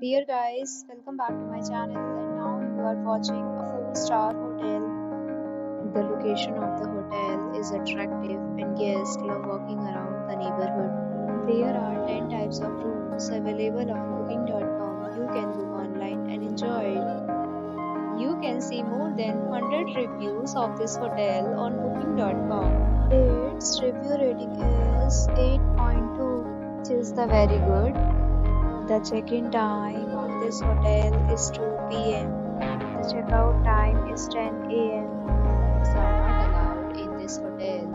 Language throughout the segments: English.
Dear guys, welcome back to my channel and now you are watching a 4-star hotel. The location of the hotel is attractive and guests love walking around the neighborhood. There are 10 types of rooms available on booking.com. You can book online and enjoy it. You can see more than 100 reviews of this hotel on booking.com. Its review rating is 8.2, which is the very good. The check-in time of this hotel is 2 p.m. The checkout time is 10 a.m. Pets are not allowed in this hotel.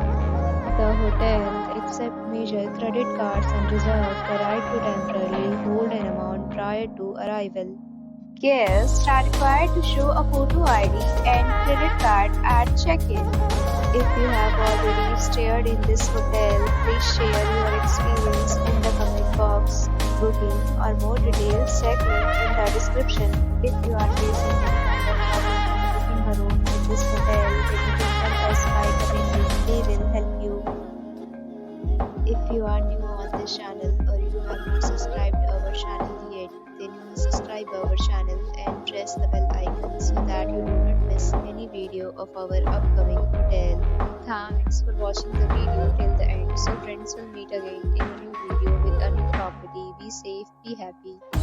The hotel accepts major credit cards and reserves the right to temporarily hold an amount prior to arrival. Guests are required to show a photo ID and credit card at check-in. If you have already stayed in this hotel, please share your experience in the comment box. Booking or more details, check link in the description. If you are facing any kind of problem booking a room in this hotel, then you can contact us by commenting. They will help you. If you are new on this channel or you have not subscribed our channel yet, then you must subscribe our channel and press the bell icon so that you do not miss any video of our upcoming hotel. Thanks for watching the video till the end. So friends, will meet again in a new video with a new property. Be safe, be happy.